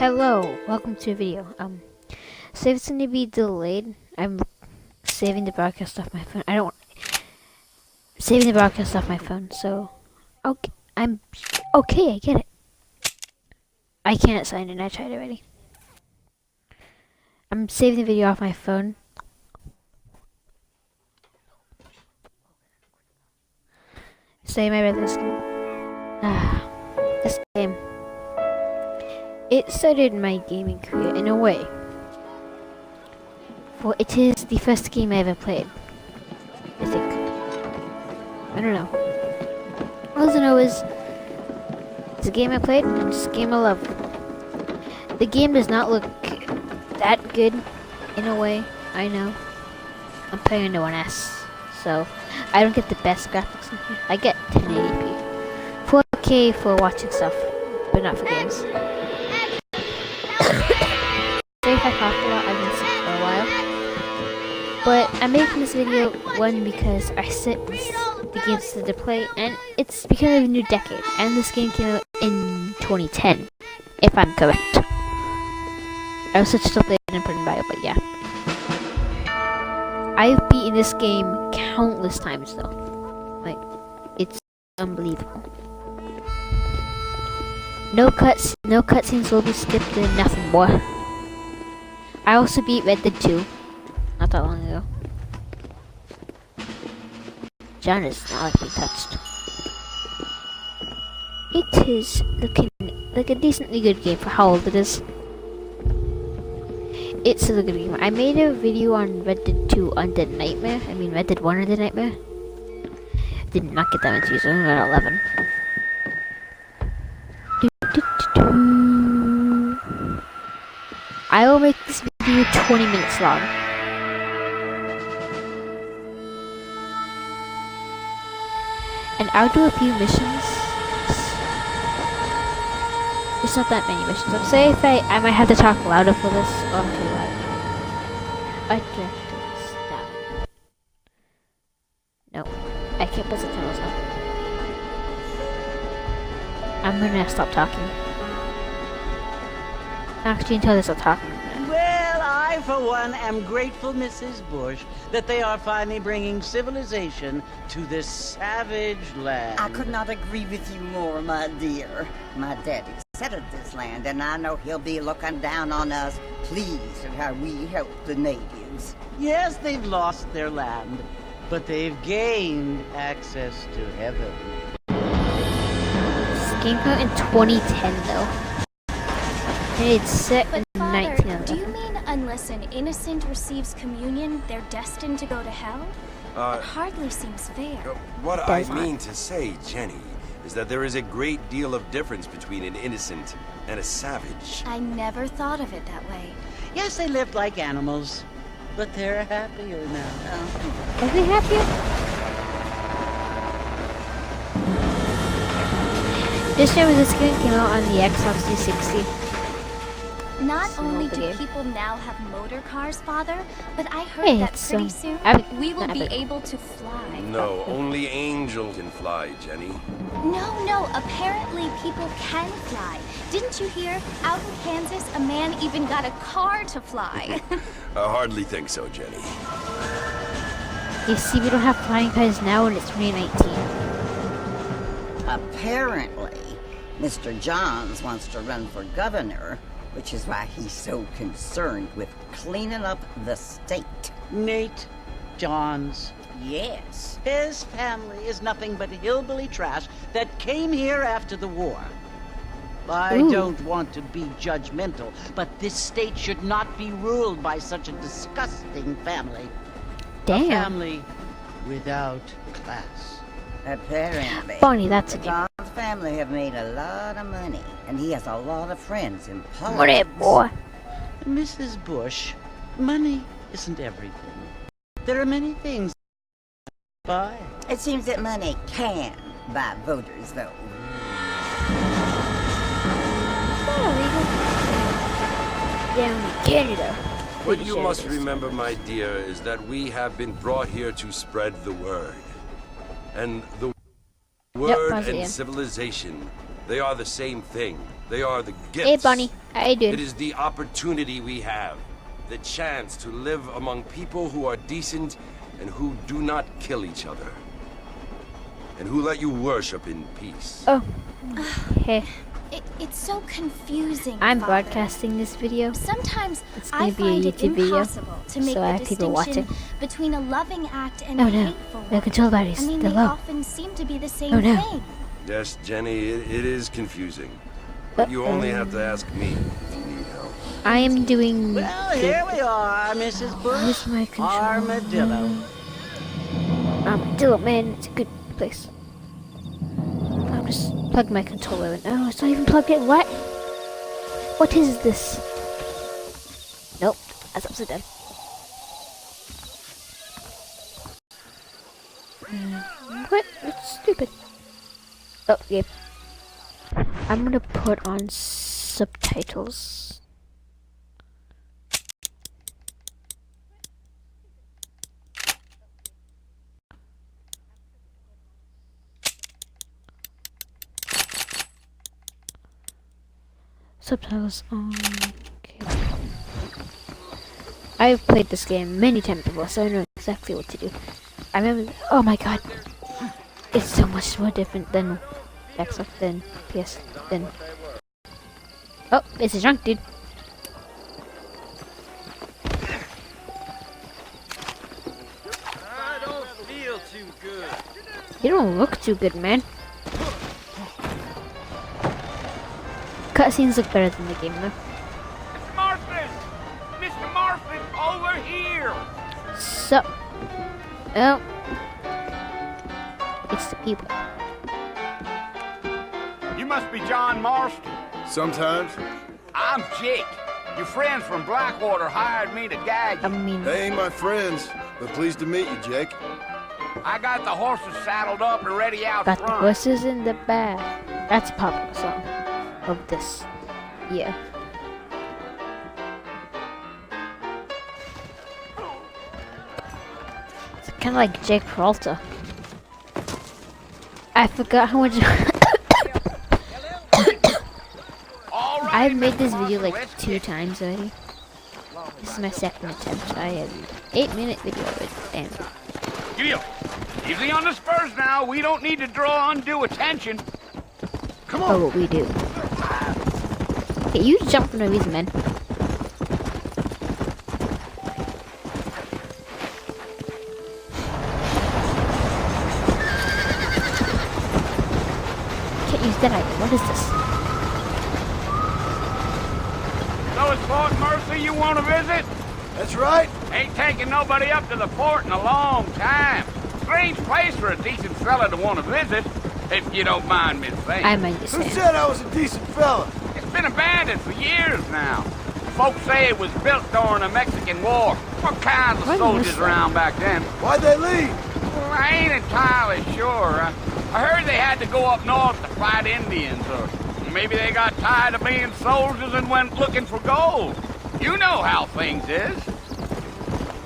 Hello, welcome to a video. So if it's gonna be delayed, I'm saving the broadcast off my phone. I don't want saving the broadcast off my phone. So, okay, I get it. I can't sign in. I tried already. I'm saving the video off my phone. Say my brother's game. This game. It started my gaming career in a way. For it is the first game I ever played. I think. I don't know. All I know is it's a game I played and it's a game I love. The game does not look that good in a way, I know. I'm playing on the 1S, so I don't get the best graphics in here. I get 1080p. 4K for watching stuff, but not for games. Sorry if I coughed a lot, I've been sick for a while. But I'm making this video, one, because I set the games to play, and it's becoming a new decade, and this game came out in 2010, if I'm correct. I was such a late and put in bio, but yeah. I've beaten this game countless times though. Like, it's unbelievable. No cutscenes will be skipped and nothing more. I also beat Red Dead 2 not that long ago. John is not like being touched. It is looking like a decently good game for how old it is. It's a good game. I made a video on Red Dead 2 Undead Nightmare. I mean Red Dead 1 Undead Nightmare. Did not get that much views, I got 11. I will make this video 20 minutes long. And I'll do a few missions. There's not that many missions. I'm sorry if I might have to talk louder for this. Oh, I'm too loud. Objectives down. No, I can't put the tunnels on. I'm gonna stop talking. Actually, until they stop talking. Well, I, for one, am grateful, Mrs. Bush, that they are finally bringing civilization to this savage land. I could not agree with you more, my dear. My daddy settled this land, and I know he'll be looking down on us, pleased at how we help the natives. Yes, they've lost their land, but they've gained access to heaven. This game came out in 2010, though. And it's set in But Father, 1911. do you mean unless an innocent receives communion, they're destined to go to hell? It hardly seems fair. What I mean to say, Jenny, is that there is a great deal of difference between an innocent and a savage. I never thought of it that way. Yes, they lived like animals, but they're happier now. Are they happier? Just remember this game came out on the Xbox 360. Not So only do good. people now have motor cars, Father, but I heard Hey, that it's, pretty soon we will be able to fly. No, only Angel can fly, Jenny. No, apparently people can fly. Didn't you hear? Out in Kansas, a man even got a car to fly. I hardly think so, Jenny. You see, we don't have flying cars now and it's 2019. Apparently, Mr. Johns wants to run for governor, which is why he's so concerned with cleaning up the state. Nate Johns. Yes. His family is nothing but hillbilly trash that came here after the war. I Ooh. don't want to be judgmental, but this state should not be ruled by such a disgusting family. A Damn. family without class. Apparently. Bonnie, that's a the game. Johns family have made a lot of money, and he has a lot of friends in politics. Money, boy. Mrs. Bush, money isn't everything. There are many things to buy. It seems that money can buy voters, though. Down in Canada. What Pretty you sure must it is. remember, my dear, is that we have been brought here to spread the word. And the word pause it, and Ian. civilization They are the same thing. They are the gifts. Hey, Bonnie. How you It doing? is the opportunity we have. The chance to live among people who are decent and who do not kill each other. And who let you worship in peace. Oh. Hey, It's so confusing. I'm Father. broadcasting this video. Sometimes It's I gonna be a find it YouTube video, impossible to make so I the have people distinction watching. between a loving act and Oh a no, hateful no one. control batteries. I mean, They're they low. often seem to be the same Oh, no. thing. Yes, Jenny, it is confusing. But you only have to ask me if you need help. I am doing. Well, here we are, Mrs. Where's Bush. my controller? Armadillo. Armadillo, man, it's a good place. I'll just plug my controller in. Oh, it's not even plugged in. What? What is this? Nope, that's upside down. What? It's stupid. Oh, yeah. I'm gonna put on subtitles. Subtitles on. Okay. I've played this game many times before, so I know exactly what to do. I remember. Oh my god, it's so much more different than Xbox, than PS, than. Oh, it's a junk, dude. I don't feel too good. You don't look too good, man. Cutscenes look better than the game, though. Mr. Marston! Mr. Marston, over here! So, oh, it's the people. You must be John Marston. Sometimes. I'm Jake. Your friends from Blackwater hired me to guide I you. mean, They ain't my friends, but pleased to meet you, Jake. I got the horses saddled up and ready out got the front. horses in the back. That's a popular song of this. Yeah. It's kind of like Jake Peralta. I forgot how much. All right, I've made Mr. this video Marston, like let's 2 get- times already. This is my second attempt. I had 8-minute video already. Damn. Giddy up. Easy on the spurs now. We don't need to draw undue attention. Come on. Oh, what we do. Okay, you jump for no reason, man. Can't use that item. What is this? So it's Fort Mercy you want to visit? That's right. Ain't taking nobody up to the fort in a long time. Strange place for a decent fella to want to visit, if you don't mind me saying. I might just Who say. said I was a decent fella? It's been abandoned for years now. Folks say it was built during the Mexican War. What kinds of When was soldiers that? around back then? Why'd they leave? Well, I ain't entirely sure. I heard they had to go up north to fight Indians, or maybe they got tired of being soldiers and went looking for gold. You know how things is.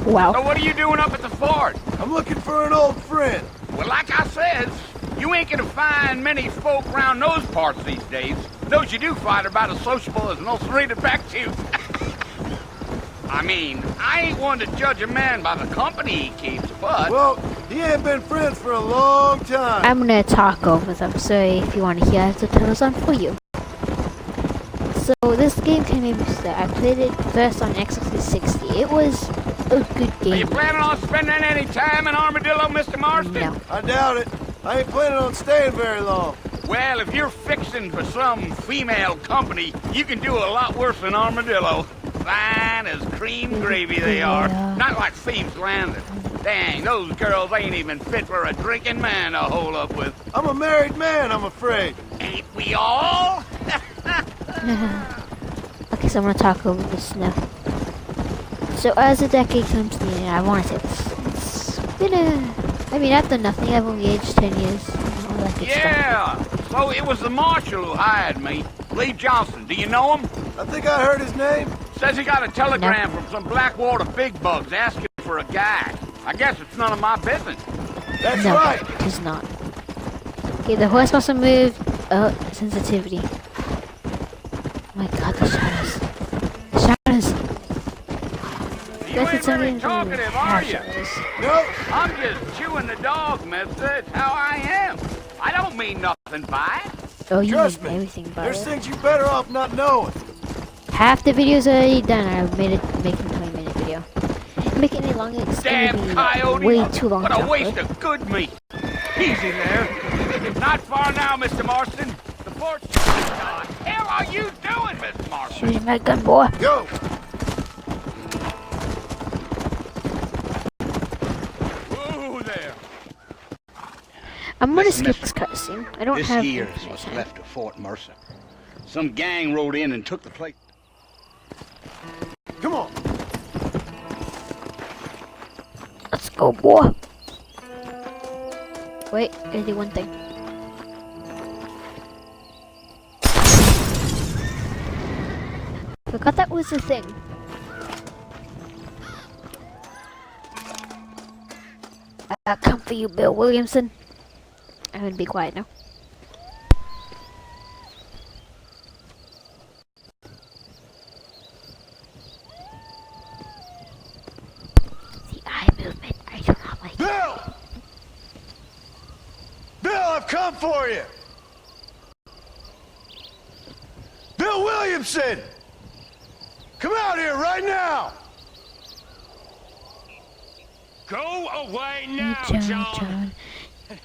Wow. So what are you doing up at the fort? I'm looking for an old friend. Well, like I said, you ain't gonna find many folk around those parts these days. Those you do find are about as sociable as an ulcerated back tooth. I mean, I ain't one to judge a man by the company he keeps, but... Well, he ain't been friends for a long time. I'm gonna talk over them, so if you want to hear the titles on for you. So this game came in. I played it first on Xbox 360. It was a good Are you game. planning on spending any time in Armadillo, Mr. Marston? No. I doubt it. I ain't planning on staying very long. Well, if you're fixing for some female company, you can do a lot worse than Armadillo. Fine as cream gravy they are. Yeah. Not like Thieves Landing. Dang, those girls ain't even fit for a drinking man to hole up with. I'm a married man, I'm afraid. Ain't we all? Okay, so I'm gonna talk over this now. So as the decade comes near, I want to say this. It's been I mean, I've done nothing. I've only aged 10 years. And all that good stuff. Yeah. So it was the marshal who hired me. Lee Johnson. Do you know him? I think I heard his name. Says he got a telegram from some Blackwater big bugs asking for a guy. I guess it's none of my business. That's No, right. it is not. Okay, the horse must have moved. Oh, sensitivity. Oh my god, the shadows. The shadows. You ain't very talkative, are you? Nope. I'm just chewing the dog, mister. It's how I am. I don't mean nothing by it. Oh, you Trust made me. everything by There's it. things you better off not knowing. Half the video's already done. I made it making a 20-minute video. Make it any longer. It's Damn gonna be coyote! way too long. What to a waste upload. of good meat. Easy there. Not far now, Mr. Marston. The fortune. What the hell are you doing, Mr. Marston? Shoot my gun, boy. Go. Whoa there. I'm gonna Listen, skip mister. this cutscene. I don't This have here's what's information. left of Fort Mercer. Some gang rode in and took the place. Come on. Let's go, boy. Wait, I gotta do one thing. Forgot that was the thing. I'll come for you, Bill Williamson. I'm gonna be quiet now. The eye movement, I do not like it. Bill! Bill, I've come for you! Bill Williamson! Come out here right now! Go away now, John.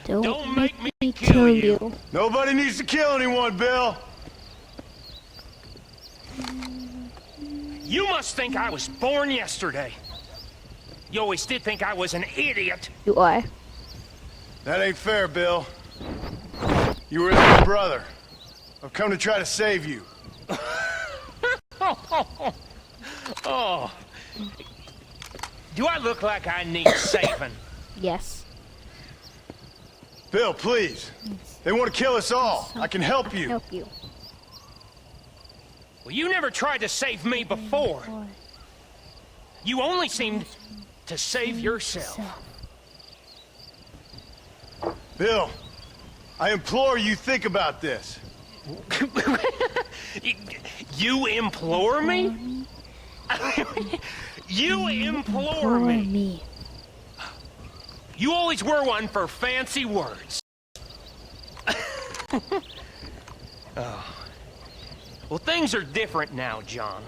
Don't, Don't make make me me kill kill you. Nobody needs to kill anyone, Bill. You must think I was born yesterday. You always did think I was an idiot. You are. That ain't fair, Bill. You were his brother. I've come to try to save you. Oh. Do I look like I need saving? Yes. Bill, please. They want to kill us all. I can help you. Help you. Well, you never tried to save me before. You only seemed to save yourself. Bill, I implore you think about this. You implore me? You implore me. You always were one for fancy words. Oh. Well, things are different now, John.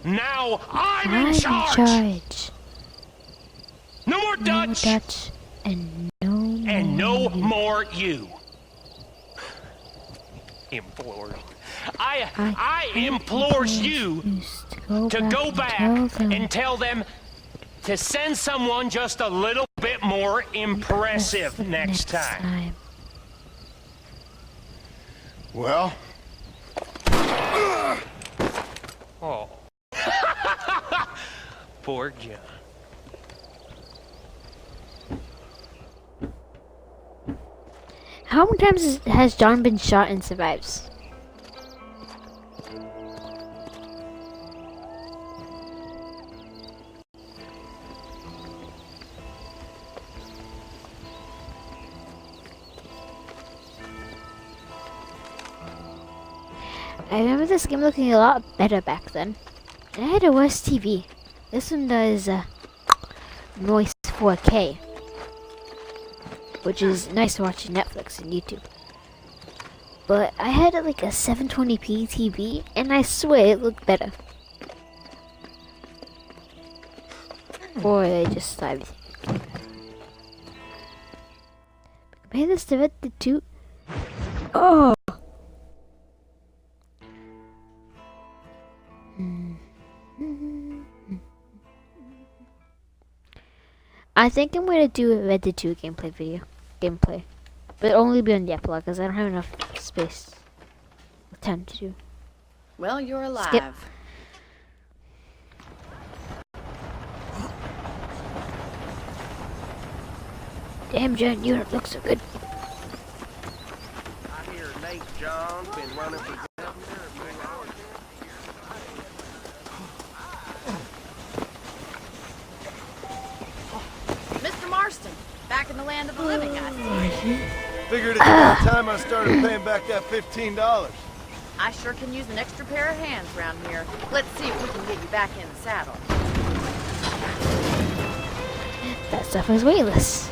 Now I'm in charge. No more No Dutch. Dutch and No more you. Implores. I implores you to go back and tell them to send someone just a little bit more impressive next time. Well, Oh. Poor John. How many times has John been shot and survives? I remember this game looking a lot better back then. And I had a worse TV. This one does noise 4K. Which is nice to watch on Netflix and YouTube. But I had like a 720p TV and I swear it looked better. Or they just everything. Compare this to Red Dead 2. Oh! I think I'm gonna do a Red Dead 2 gameplay. But it'll only be on the epilogue because I don't have enough space. Time to do. Well, you're alive. Skip. Damn, John, you don't look so good. I hear Nate John's been running for governor. Mr. Marston, back in the land of the living, I see. Figured it's about time I started paying back that $15. I sure can use an extra pair of hands around here. Let's see if we can get you back in the saddle. That stuff is weightless.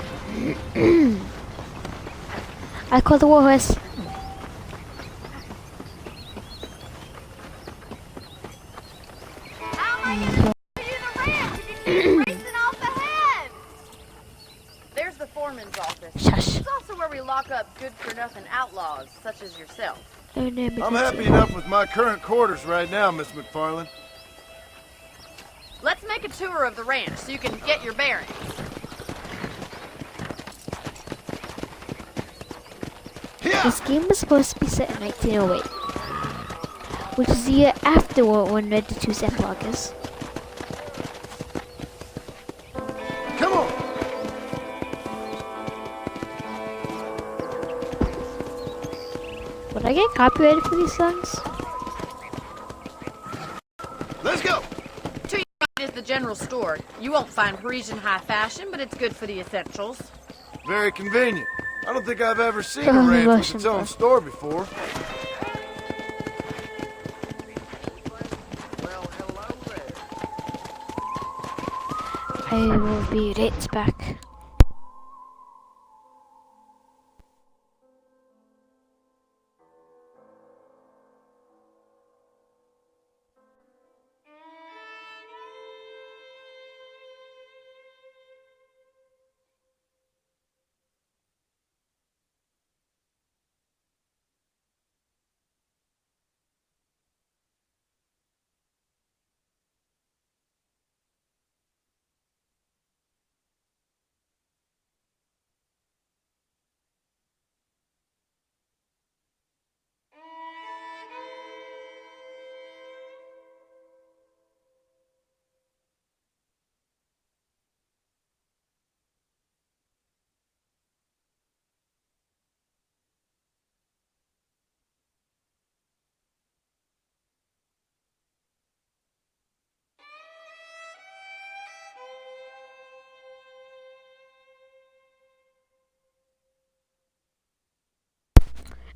I call the warhorse. How am I gonna show you the ranch if you keep racing off ahead? There's the foreman's office. Shush. It's also where we lock up good-for-nothing outlaws, such as yourself. I'm happy enough with my current quarters right now, Miss McFarland. Let's make a tour of the ranch so you can get your bearings. This game was supposed to be set in 1908, which is the year after when Red Dead 2's epilogue is. Come on! Would I get copyrighted for these songs? Let's go! To your right is the general store. You won't find Parisian high fashion, but it's good for the essentials. Very convenient. I don't think I've ever seen Oh, a ranch with its Russian own boy. store before. I will be right back.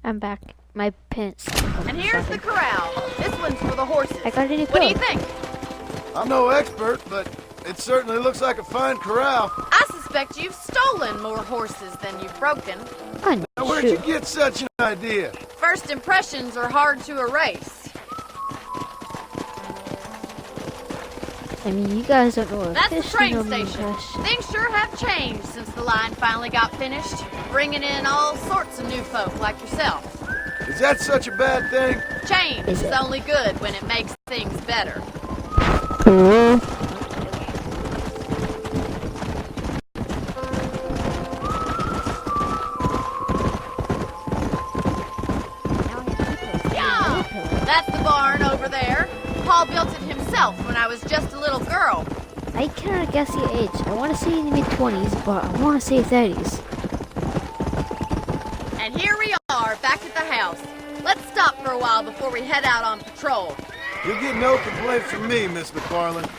I'm back. My pants. And here's the corral. This one's for the horses. I got a new What do you coat. think? I'm no expert, but it certainly looks like a fine corral. I suspect you've stolen more horses than you've broken. Now, where'd you get such an idea? First impressions are hard to erase. I mean, you guys don't know what That's the fish train is, station. gosh. Things sure have changed since the line finally got finished, bringing in all sorts of new folk like yourself. Is that such a bad thing? Change Is is it? only good when it makes things better. Yeah, that's the barn over there. Paul built it himself when I was just a little girl. I cannot guess the age. I want to say in the mid-20s, but I want to say 30s. And here we are, back at the house. Let's stop for a while before we head out on patrol. You'll get no complaints from me, Miss McFarland.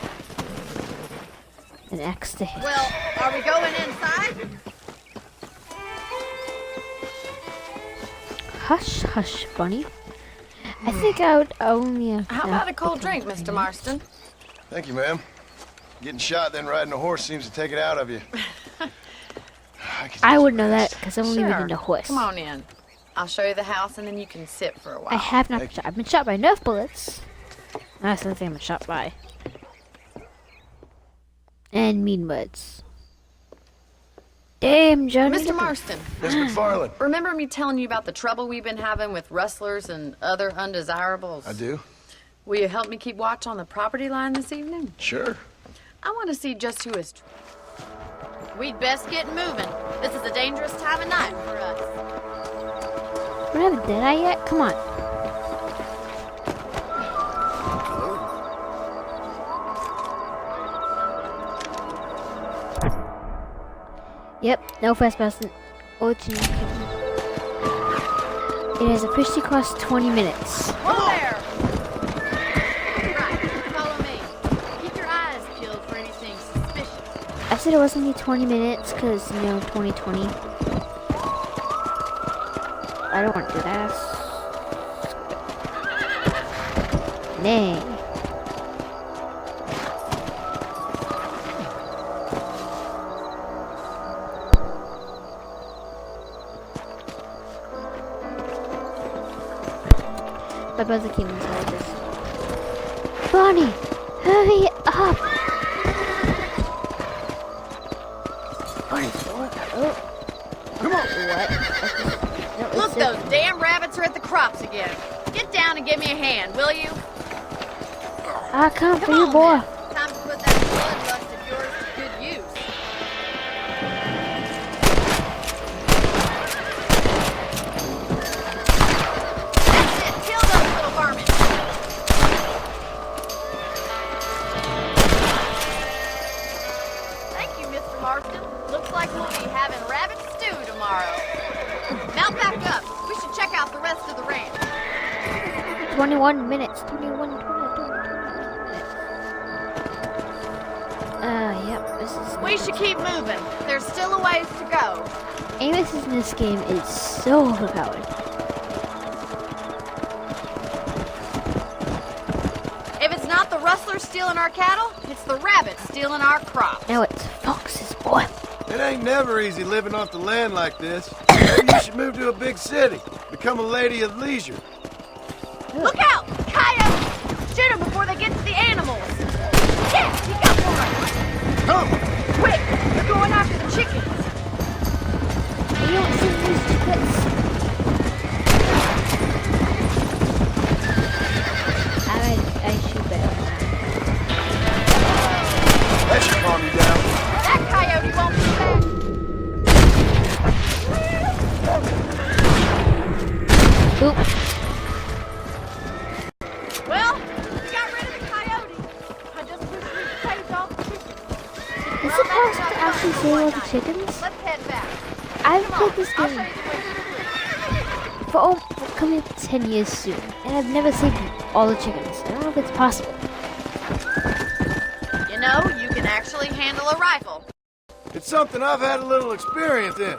An axe to hit. Well, are we going inside? Hush, hush, Bunny. I think I would only have... How about a cold drink, Mr. Marston? Thank you, ma'am. Getting shot, then riding a horse seems to take it out of you. I would know that because I've only Sure. ridden a horse. Come on in. I'll show you the house, and then you can sit for a while. I have not been shot. I've been shot by Nerf bullets. That's the thing I've been shot by. And mean words. Damn, Johnny. Mr. Marston, Miss McFarland. remember me telling you about the trouble we've been having with rustlers and other undesirables? I do? Will you help me keep watch on the property line this evening? Sure. I want to see just who is... We'd best get moving. This is a dangerous time of night for us. We haven't did I yet? Come on. Yep, no fast passing. It has officially cost 20 minutes. Whoa there! Right, follow me. Keep your eyes peeled for anything suspicious. I said it was only 20 minutes because, you know, 2020. I don't want to do that. Nay. My brother came inside this. Bonnie, hurry up! Bonnie, oh. Come on! What? No, Look, those damn rabbits are at the crops again. Get down and give me a hand, will you? I can't Come for you, on, boy. then. Time to put that bloodlust of yours to good use. That's it. Kill those little vermin. Thank you, Mr. Marston. Looks like we'll be having rabbit stew tomorrow. Mount back up. We should check out the rest of the ranch. 21 minutes. 21 minutes. Yep, this is... We should keep moving. There's still a ways to go. Amos in this game is so overpowered. If it's not the rustlers stealing our cattle, it's the rabbits stealing our crops. Now it's Fox's, boy. It ain't never easy living off the land like this. Maybe you should move to a big city. Become a lady of leisure. Look out! Coyotes! Shoot them before they get to the animals! Yeah, you got one! Come! Quick! They're going after the chickens! You don't see these chickens. I shoot better. That should calm you down. That coyote won't be back! Oop. Well, we got rid of the coyote. I just wish we'd saved all the chickens. Is it possible to actually save all the chickens? Let's head back. I've Come played on, this I'll game show you the way to the for coming up to 10 years soon, and I've never saved all the chickens. I don't know if it's possible. You know, you can actually handle a rifle. It's something I've had a little experience in.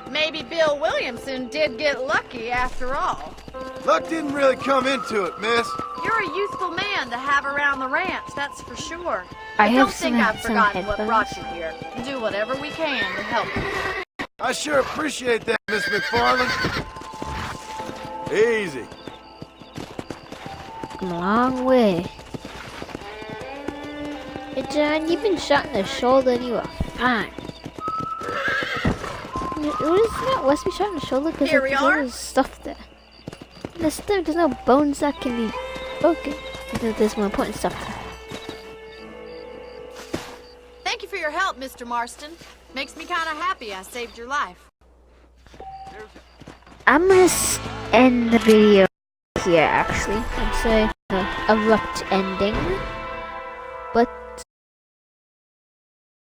Maybe Bill Williamson did get lucky after all. Luck didn't really come into it, miss. You're a useful man to have around the ranch, that's for sure. I have don't think some- I've some forgotten what brought headphones. you here. Do whatever we can to help you. I sure appreciate that, Miss McFarland. Easy. Come a long way. Hey John, you've been shot in the shoulder and you are fine. Wasn't that Westby shot in the shoulder? Because Here we are. there's stuff there. There's no bones that can be broken. There's more important stuff there. Thank you for your help, Mr. Marston. Makes me kind of happy I saved your life. I'm gonna end the video here actually. I'm sorry for the abrupt ending. But